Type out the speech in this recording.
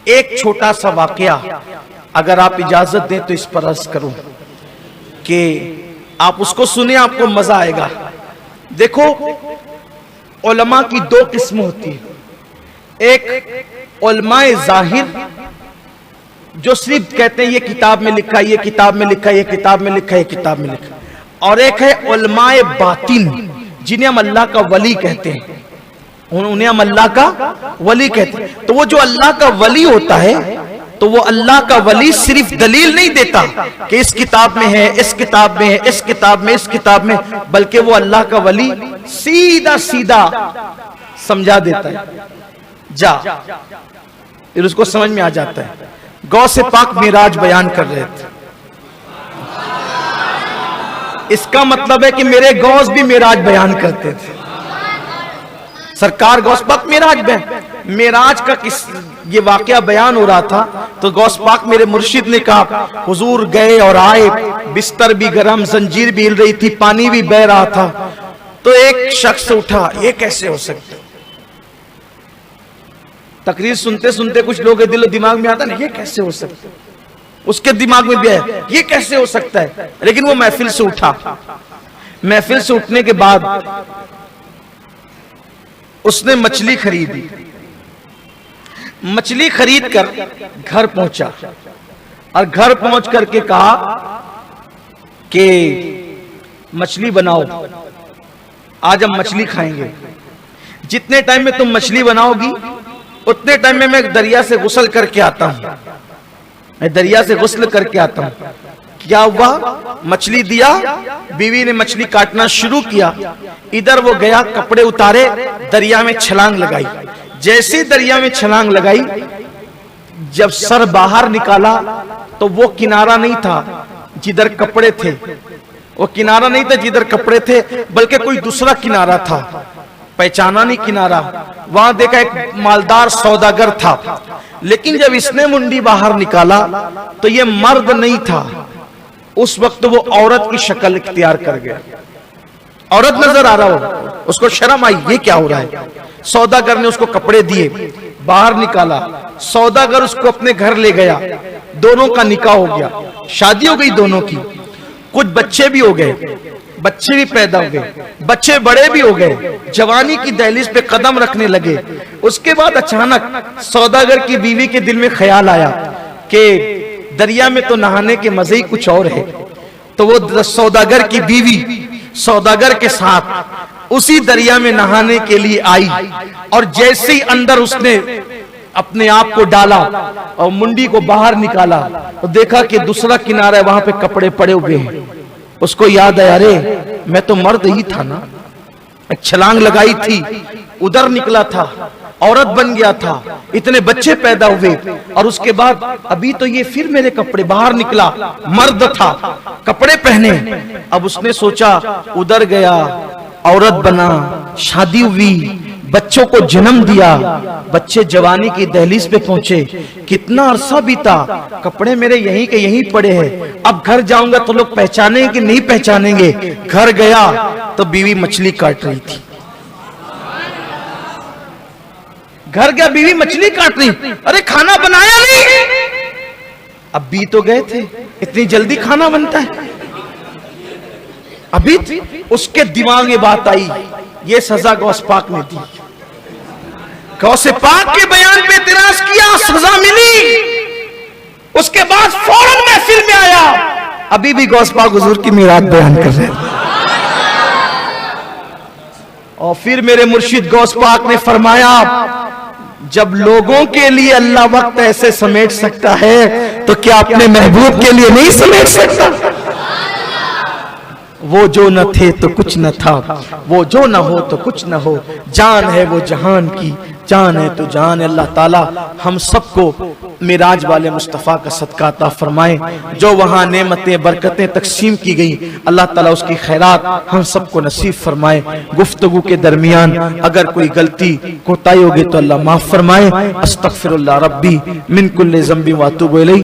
एक छोटा सा वाकया अगर आप इजाजत दें तो इस पर अर्ज करूं कि आप उसको सुने, आपको मजा आएगा। देखो, उलमा की दो किस्म होती है। एक उलमाए जाहिर जो सिर्फ कहते हैं ये किताब में लिखा, ये किताब में लिखा, ये किताब में लिखा, ये किताब में लिखा, और एक है उलमाए बातिन जिन्हें हम अल्लाह का वली कहते हैं, उन्हें हम अल्लाह का वली कहते हैं। तो वो जो अल्लाह का वली होता है, तो वो अल्लाह का वली सिर्फ दलील नहीं देता कि इस किताब में है, इस किताब में है, इस किताब में, इस किताब में, बल्कि वो अल्लाह का वली सीधा सीधा समझा देता है। जा, फिर उसको समझ में आ जाता है। गौसे पाक मिराज बयान कर रहे थे, इसका मतलब है कि मेरे गौस भी मिराज बयान करते थे। सरकार गौस पाक मिराज का ये वाकया बयान हो रहा था, तो गौस पाक मेरे मुर्शिद ने कहा, हुजूर गए और आए, बिस्तर भी गर्म, जंजीर भी हिल रही थी, पानी भी बह रहा था। तो एक शख्स उठा, ये कैसे हो सकता है? तकरीर सुनते सुनते कुछ लोगों के दिलो दिमाग में आता ना, ये कैसे हो सकता है? उसके दिमाग में भी है, ये कैसे हो सकता है? लेकिन वो महफिल से उठा। महफिल से उठने के बाद उसने मछली खरीदी। मछली खरीद कर घर पहुंचा और घर पहुंच करके कहा कि मछली बनाओ, आज हम मछली खाएंगे। जितने टाइम में तुम मछली बनाओगी उतने टाइम में मैं दरिया से गुस्ल करके आता हूं, मैं दरिया से गुस्ल करके आता हूं। क्या हुआ? मछली दिया, बीवी ने मछली काटना शुरू किया। इधर वो गया, कपड़े उतारे, दरिया में छलांग लगाई। जैसे दरिया में छलांग लगाई, जब सर बाहर निकाला तो वो किनारा नहीं था जिधर कपड़े थे, वो किनारा नहीं था जिधर कपड़े थे, बल्कि कोई दूसरा किनारा था। पहचाना नहीं किनारा। वहां देखा एक मालदार सौदागर था, लेकिन जब इसने मुंडी बाहर निकाला तो ये मर्द नहीं था। उस वक्त वो औरत की शक्ल इख्तियार कर गया। औरत नजर आ रहा हो, उसको शर्म आई, ये क्या हो रहा है? सौदागर ने उसको कपड़े दिए, बाहर निकाला। सौदागर उसको अपने घर ले गया। दोनों का निकाह हो गया, शादी हो गई दोनों की। कुछ बच्चे भी हो गए, बच्चे भी पैदा हो गए, बच्चे बड़े भी हो गए, जवानी की दहलीज पे कदम रखने लगे। उसके बाद अचानक सौदागर की बीवी के दिल में ख्याल आया कि दरिया में तो नहाने के मजे ही कुछ और है। तो वो सौदागर की बीवी सौदागर के साथ उसी दरिया में नहाने के लिए आई, और जैसे ही अंदर उसने अपने आप को डाला और मुंडी को बाहर निकाला तो देखा कि दूसरा किनारा है, वहां पे कपड़े पड़े हुए हैं। उसको याद आया, अरे मैं तो मर्द ही था ना, छलांग लगाई थी, उधर निकला था, औरत बन गया था, इतने बच्चे पैदा हुए, और उसके बाद अभी तो ये फिर मेरे कपड़े, बाहर निकला, मर्द था, कपड़े पहने। अब उसने सोचा, उधर गया, औरत बना, शादी हुई, बच्चों को जन्म दिया, बच्चे जवानी की दहलीज पे पहुंचे। कितना अरसा बीता, कपड़े मेरे यहीं के यहीं पड़े हैं। अब घर जाऊंगा तो लोग पहचानेंगे कि नहीं पहचानेंगे? घर गया तो बीवी मछली काट रही थी। घर गया, बीवी मछली काट रही। अरे खाना बनाया नहीं? अब भी तो गए थे, इतनी जल्दी खाना बनता है? अभी उसके दिमाग में बात आई, ये सजा गौस पाक ने दी। गौसे पाक के बयान पे इतराज किया, सजा मिली। उसके बाद फौरन महफिल में आया। अभी भी गौस पाक हुजूर की मिराज बयान कर रहे हैं। और फिर मेरे मुर्शिद गौस पाक ने फरमाया, जब लोगों के लिए अल्लाह वक्त ऐसे समेट सकता है तो क्या अपने महबूब के लिए नहीं समेट सकता? वो जो न थे तो कुछ न था, वो जो न हो तो कुछ न हो, जान है वो जहान की, जान है तो जान। अल्लाह ताला हम सबको मिराज वाले मुस्तफ़ा का सदका अता फरमाए। जो वहाँ नेमतें बरकतें तकसीम की गई, अल्लाह ताला उसकी खैरात हम सबको नसीब फरमाए। गुफ्तगू के दरमियान अगर कोई गलती कोताही होगी तो अल्लाह माफ फरमाए। अस्तगफिरुल्लाह रब्बी मिन कुल्लि ज़ंबि व अतूबु इलैह।